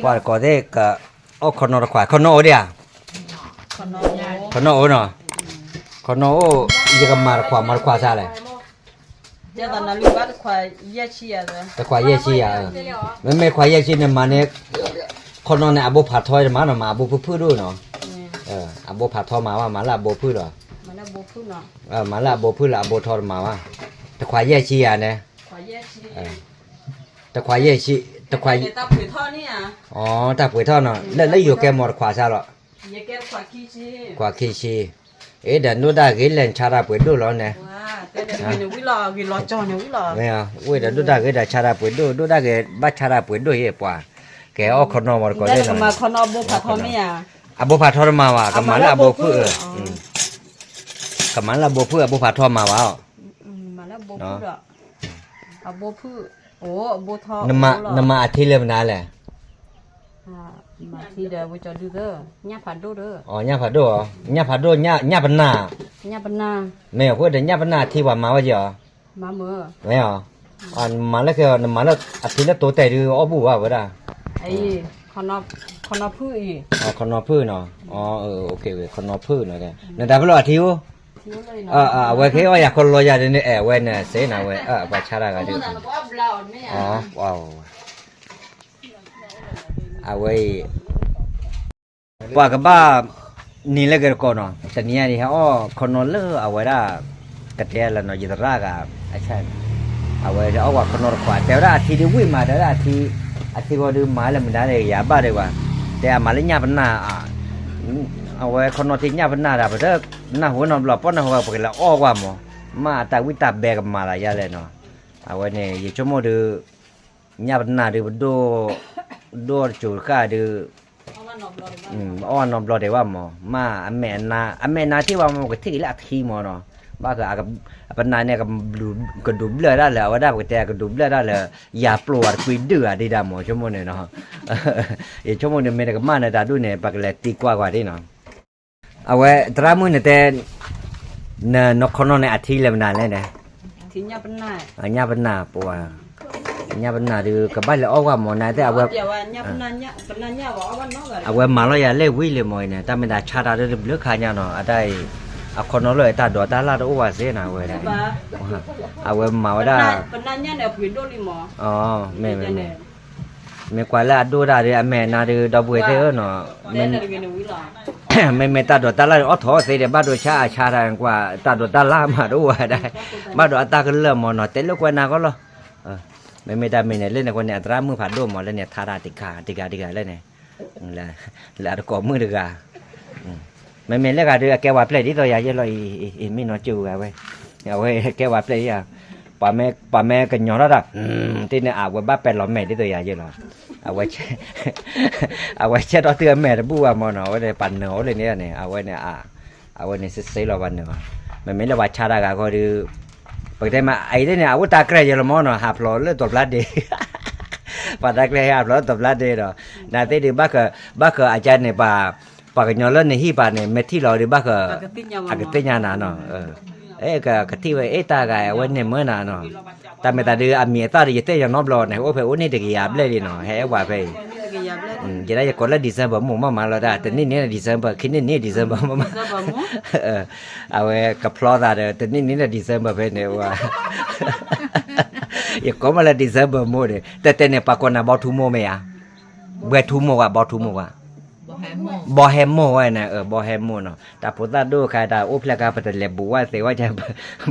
qua có thế cả ô con nó khỏe con nó đi à con nó nó con nó gì cái mà khỏe sao này giờ tao nói lưu bắt khoai dê chia rồi cái khỏe gì chi à mấy khỏe gì chi này mà này con nó này abo phạt thôi mà nó mà abo phư đôi nó abo phạt thôi mà là abo phư rồi mà nó bố phun nó mà là abo phư là abo thôi mà cái khỏe gì chi à này khoai dê chia cái khỏe gì chi cái khỏe người ta phơi thọ nè ta phơi thọ nó lấy vô cái mỏ khỏe sao rồi giờ cái khoai kia chi khỏe kia chi ấy để nó đã cái lên cha ra phơi đôi rồi nè wow cái này cái lò tròn này lò nghe à ui đã nó đã cái đã cha ra phơi đôi nó đã cái bắt cha ra phơi đôi vậy quả cái ô con nó mà có đây là mà con nó bố phạt thọ nè abo phạt thọ mà wa cái mà là abo phơi cái mà là abo phơi abo phạt thọ mà wa mà nó bố phơi rồi bố phơi ồ bố thọ nằm mà thi lên nào lẽ mà thi để với cho đưa đó nhá phạt đô đó nhá phạt đô nhá bận na mẹ có để nhá bận na thi vào mà bao giờ mà mơ mẹ à mà là cái mà là thi là tối tệ đi ở bù à vậy đó ấy con nó phơi con nó phơi nó ok con nó phơi nó cái nên ta phải lo thiếu vậy cái ơi con lo ra đến vậy nè sẽ nào vậy bà cha ra cái gì wow vậy qua cái baนี่เลยก็คนเนาะแต่เนี่ยนี่ฮะคนนอนเลือเอาไว้ได้กระเทียมแล้วเนาะยึดรากอ่ะใช่เอาไว้เอาว่าคนนอนขวาแต่ว่าอาทิตย์วิ่งมาแต่ว่าอาทิตย์ก็ดูมาแล้วมันได้เลยอย่าบ้าเลยว่าแต่มาเล่นยาปัญหาเอาไว้คนนอนที่ยาปัญหาได้เพราะถ้าหน้าหัวนอนหลับป้อนหน้าหัวปกติแล้วอ้อว่าหมอมาแต่วิตาแบกมาละยาเลยเนาะเอาไว้เนี่ยยิ่งชั่วโมงดูยาปัญหาดูดูจูดข้าดูนอมรอเดี๋ยวว่าหมอมาอเมนาที่ว่ามันก็ที่ละที่หมอเนาะบ้าก็อากับปัญหาเนี่ยก็ดูเบลอได้แล้วว่าได้ก็แต่ก็ดูเบลอได้แล้วอย่าปลวดคุยดื้อดีดาหมอชั่วโมงเนี่ยเนาะชั่วโมงเนี่ยไม่ได้ก็มาเนี่ยตาดูเนี่ยปากเลยตีกว่าที่เนาะเอาไว้ตรามือเนี่ยแต่เนี่ยนกคนนอนในอาทิตย์เลยมันนานเลยเนี่ย thì nhà bên nào bùa nhà bên nào thì các bạn là ở qua món này thế à quên mà nó là lấy quý liền mồi này ta mình đã cha ra được nước khai nhau nó ở đây con nó lời ta đổ ta la đâu qua thế nào vậy này quên mà ở đây mẹ quay lại đua ra thì mẹ nào thì đau bùi thế nó mẹ ta đổ ta la ở thọ thế để bắt đổ cha ra qua ta đổ ta la mà đâu ở đây bắt đổ ta cái lợm mà nó tới lúc quay nào có lo mẹ ta mình này lên này con này ra mưa phạt đổ mà lên này thà ra tịt gà lên này là có mưa được gà mẹ lấy gà được kéo vào plei đi rồi vậy rồi mình nói chịu gà vậy kéo vào plei à bà mẹ cái nhỏ đó đó thì này quay ba pet lỏng mẹ đi rồi vậy rồi quay chết đó tưa mẹ bua mà nó đây bàn nở lên này quay này sẽ là bàn nở mẹ là bà cha ra gà coi được bởi thế mà ấy thế này ta cái gì là món nó hạp lò lên tập lát đi và ta cái hạp lò tập lát đi rồi là thế thì bác ở trên này bà cái nhỏ lớn này hi bà này mẹ thi lò thì bác ở cái tên nhà nào nó ấy cái thi vậy ấy ta cái quên này mới nào nó ta mẹ ta đưa mẹ ta đi tới nhà nó lò này ôi phải uống này được gì lên đi nó hay quả về chỉ là có là December mà là đã tính này là December khi này December mà cái plot ra rồi tính này là December về này qua có mà là December mua đấyแต่เนี่ยปากคนน่ะบ่ทูโมแม่อ่ะบ่ทูโมอ่ะบ่แฮมโมไว้น่ะบ่แฮมโมเนาะแต่พอตาดูใครตาโอเพลกาปะตะเลบัวเสว่าจะ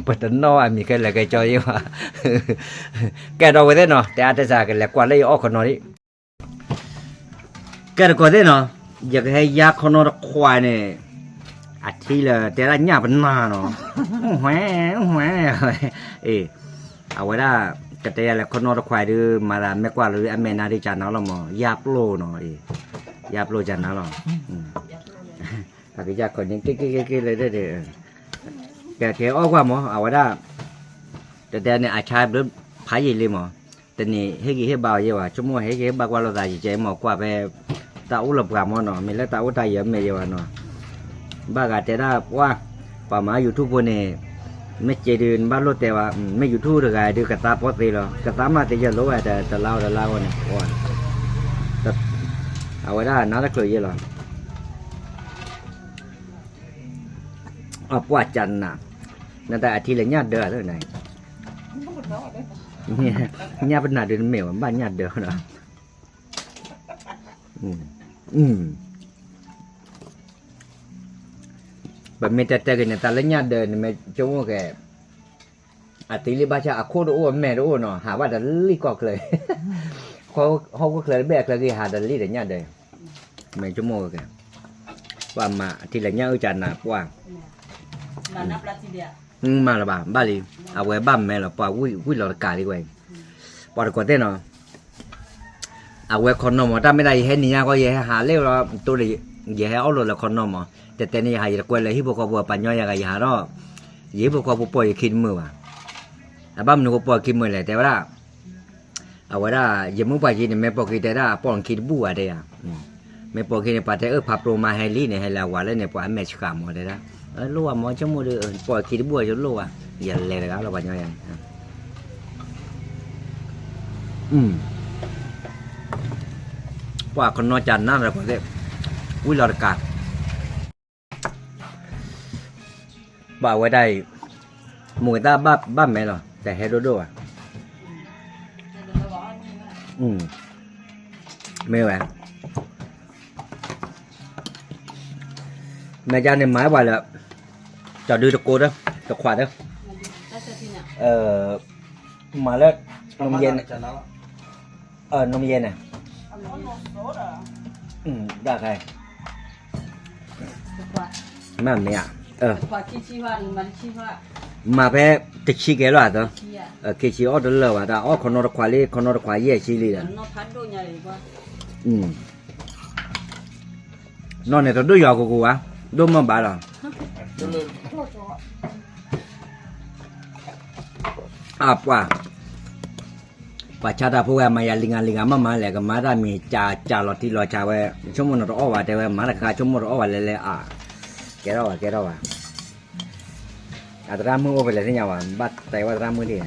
ปะตะนอมีก็เลยก็จอยว่าแกดอกไว้เด้เนาะแต่อาจจะก็เลยกว่าเลยออกคนนอนี่แกดก็เด้เนาะอยากให้ยาคนนอควายเนี่ยอาทิตย์ละแต่ละหญ้าเป็นนาเนาะแหวเอาไว้ได้กระเตะแล้วคนนอควายดื้อมาละแม่กว่าหรือแม่นาดิจานเนาะละหมอยาปโลเนาะยาปโลจานเนาะละถ้าก็ยาคนนี้กิ๊ๆเลยเด้อแกออกว่าหมอเอาไว้ได้แต่เนี่ยอาชายหรือพายเลยหมอแต่นี่เฮ็ดเฮ็ดบ่าวเยอะว่าชั่วโมงเฮ็ดบ่าวเราได้ใจหมอกว่าไปตาอุลบกามเนาะมีแล้วตาอุตายเยอะแม่เยอะเนาะบ้ากะแต่ได้ว่าป่ามา YouTube เนี่ยไม่เจดินบ้านรถแต่ว่าไม่ YouTube được rồi được cả ta có tiền rồi cả ta mà thì giờ lỗ rồiแต่เราเนี่ยว่าแต่ เอาไว้ได้น้าตะเคยเยอะหรอปวดจันน่ะนั่นแต่อาทิตย์ละญาติเดือดเลยไหนเนี่ยญาติเป็นหนาเดือนเหมียวบ้านญาติเดือดเนาะแบบมีแต่กันเนี่ยแต่ละญาติเดือนไม่จงว่าแกอาทิตย์ลิบาชาโคตรโอ้แม่โอ้เนาะหาว่าดันลี่ก็เลยเขาก็เคยแบกเลยหาดันลี่แต่ญาติเดือนไม่จงว่าแกว่ามาอาทิตย์ละญาติจันน่ะว่ามาละบ้าลีเอาไว้บ้านแม่ละปะวิ่งเรากาดีกว่าปอดกดเต้นเนาะเอาไว้คนนอมถ้าไม่ได้เห็นนี่ก็ยังหาเลี้ยวเราตัวนี้ยังให้เอาเลยละคนนอมแต่นี่หายกว่าเลยที่พวกบัวปัญญาอย่างไรหาเนาะยี่พวกบัวป่วยคิดมือว่ะบ้านหนูก็ป่วยคิดมือเลยแต่ว่าเอาไว้ได้ยังมุ่งไปกินแม่ป่วยคิดแต่ได้ป้อนคิดบัวได้อ่ะแม่ป่วยคิดในปัจจัยพับโรมาให้ลีเนี่ยให้เราว่าแล้วเนี่ยป่วยแม่ชิกามได้ละรู้ว่าหมอจะมูดปล่อยคิดบัวจนรู้ว่าอย่าเลยนะครับเราปัญญาอย่างว่าคนนอนจันนั่นแหละผมเรียกวิลาร์กาบ่าวไว้ได้หมูตาบ้านแม่หรอแต่เฮโรโดอ่ะไม่ไหวแม่จานเนี่ยหมายว่าแล้วจะดูตะโกนđóตะขวาđó mà đó nông dân nông dân này đã khai mà mẹ mà phải tịch chi cái loại đó cái chi ở đó là và đã ở con nó khóa đi con nó khóa gì chi đi đó nó này nó đôi giò của cô á đôi mà bà rồi apa pachada pun maya linga mama le kamara mi cha lo ti lo cha we chomo no ro wa de we mara ka chomo ro wa le a ke ro wa adra mu o le nya wa bat tai wa adra mu di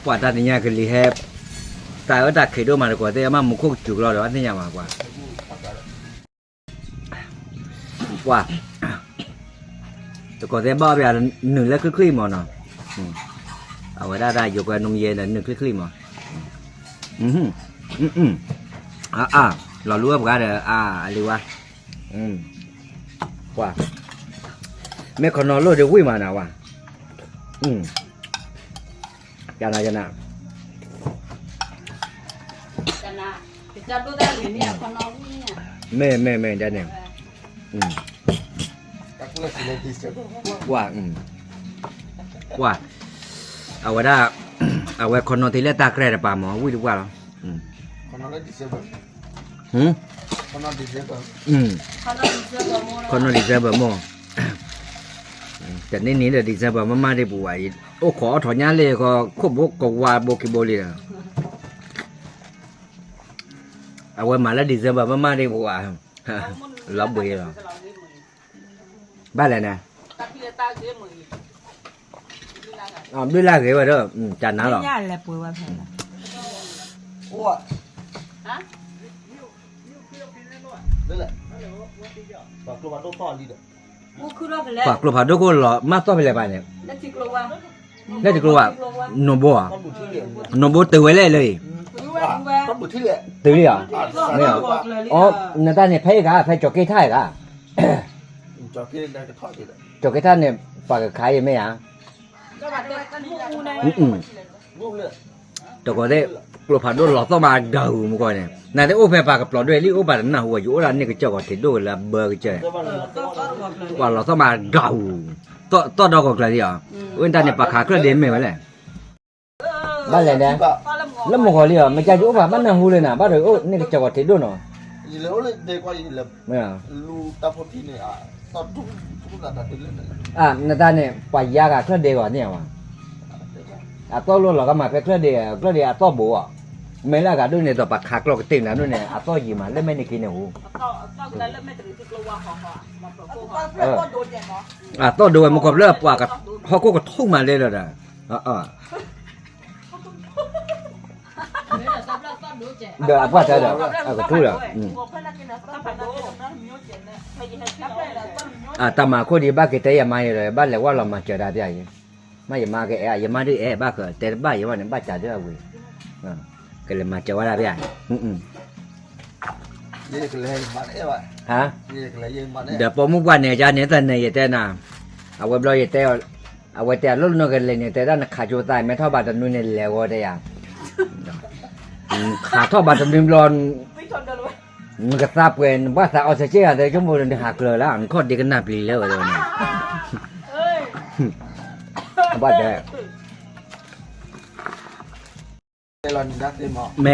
quả ta thì nhà cái lì hẹp tại ở đặt khi đôi mà của tôi mà một khúc chụp lo đó thế nhà mà quả tôi có thể bao giờ nửa là cứ khi mà nó ở ngoài đây dùng cái nông dân là nửa cứ khi mà lò lúa cái này liu quả mấy con nó lôi được quý mà nào cho nào mê đây nè quả ở ngoài đó ở ngoài con nó thì lấy ta cái này bà mỏ vui được quá rồi con nó đi chơi bờ mỏแต่นี่นี่เดี๋ยวดีใจแบบมาได้บุ๋ยโอ้ขอถอนยาเลยก็ควบกวาโบกิโบเลยเอาไว้มาแล้วดีใจแบบมาได้บุ๋ยรับบุ๋ยหรอบ้านอะไรนะด้วยลากเหรอเด้อจันน้าหรอโอ้ฮะนี่แหละปากกลัวมาต้องต่อดีเด้อปากกลัวผ่าด้วยก็หล่อมากต่อไปเลยไปเนี่ยได้จิกลัวโนโบอ่ะโนโบตื่นไว้เลยตื่นเลยอ่ะเนี่ยอ๋อนั่นตาเนี่ยเพ่กะเพ่จอกเกท่ายกะจอกเกได้ก็ทอดเลยจอกเกท่าเนี่ยปากขายยังไม่อ่ะตัวก็ได้กลัวผ่าด้วยหล่อต้องมาเดาเมื่อก่อนเนี่ยนั่นแต่โอ้เพ่ปากกับปลอดด้วยลิโอ้บาดน่ะหัวอยู่ร้านนี่ก็เจ้าก็ติดด้วยละเบอร์ก็เจ้าว่าเราต้องมาเดาต่อดอกก็เลยอ่ะเว้นแต่เนี่ยปากขาเคลื่อนเดินไม่ไหวเลยบ้านอะไรเนี่ยแล้วมึงขอเรียกมันจะอยู่บ้านน่ะหูเลยนะบ้านเลยโอ้นี่ก็เจ้าก็ติดด้วยเนาะยี่เลยโอ้เลยเด็กกว่ายี่เลยไม่อ่ะลูตาพอดีเนี่ยตอนทุกนั่นติดเลยนั่นตาเนี่ยปล่อยยากะเคลื่อนเดินก่อนเนี่ยวะตัวรู้หรอก็มาเคลื่อนเดินต่อบัว ไม่ละกันดูเนี่ยตัวปากขากลอกติ่งนะดูเนี่ยอาต้อยีมาเล่นไม่ได้กินเนี่ยหู ก็ได้เริ่มไม่ถึงที่กลัวห่อมาปลูก ก็โดนอย่างเนาะ ต้อดูมันก็เลิกว่ากับเขาก็ทุ่งมาเลยเลยนะเดี๋ยวว่าจะเดี๋ยวก็ทุ่งละตามาคนดีบ้ากิเตยมาเลยบ้านเลยว่าเรามาเจอได้ยังไม่ยังมาแกยังมาด้วยบ้าก็แต่บ้ายังว่าเนี่ยบ้าจ่าด้วยเว้ยก็เลยมาเจอว่าได้ยังยี่ก็เลยมาได้ว่ะ ฮะ ยี่ก็เลยยังมาได้ เดี๋ยวพอมุกวันเนี่ยจานเนี่ยตอนเนี่ยแต่น่ะเอาไว้รอเนี่ยแต่เอาไว้แต่รุ่นนู้นกันเลยเนี่ยแต่ด้านขาโจตายไม่เท่าบาทนู้นเนี่ยแล้วก็ได้ยังขาเท่าบาทนู้นร้อน ไม่ชนกันเลย มันก็ทราบเว้นว่าถ้าเอาเสียแต่ชั่วโมงนึงหักเลยแล้วมันโคตรดีกันน่าปลีแล้วเลยเนี่ย เอ้ย บ้าได้ ลอนดักได้หมอ ไม่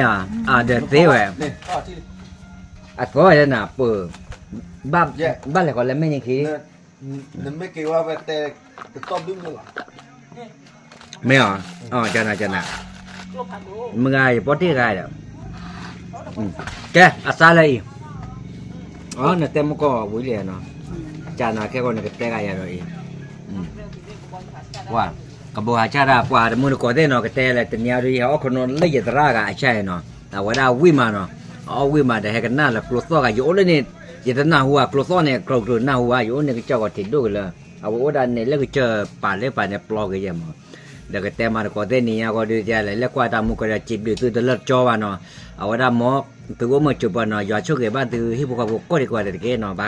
เดี๋ยวเสียแหว นี่ก็ที่ ก็จะน่ะเปิดบ้านอะไรก็แล้วไม่ยังคิด นั่นไม่เกี่ยวว่าแต่ต้มดึงเลยว่ะ ไม่จะน่ะ ลบผ่านดู มึงไงปอที่ไงเดี๋ยวแกอาซาเลยเนี่ยเต็มก็วุ่นเลยเนาะจาน่ะแค่คนเนี่ยเตะกันอย่างไรว่ากบัวชาดาปวาดมือก็ได้เนาะก็เตะเลยแต่เนี่ยดูเขาคนนั้นเลยจะรักอ่ะใช่เนาะแต่ว่าได้วิ่งมาเนาะวิ่งมาแต่ให้กันหน้าแล้วกลัวซ้อกันอยู่เลยเนี่ยยันหน้าหัวกลัวซ้อเนี่ยกลัวหน้าหัวอยู่เนี่ยก็เจ้าก็ติดด้วยเลยว่าดันเนี่ยแล้วก็เจอป่าเล็บป่าเนี่ยปลอกกันยังมั้งเดี๋ยวก็เตะมาก็ได้เนี่ยก็ดูใจเลยแล้วก็ตามมุกก็จิบดูตัวเลิศจอว่าเนาะว่าหมอตัวมันจุบเนาะอย่าช่วยบ้านตัวที่พวกเขาก็ดีกว่าเด็กเนาะไป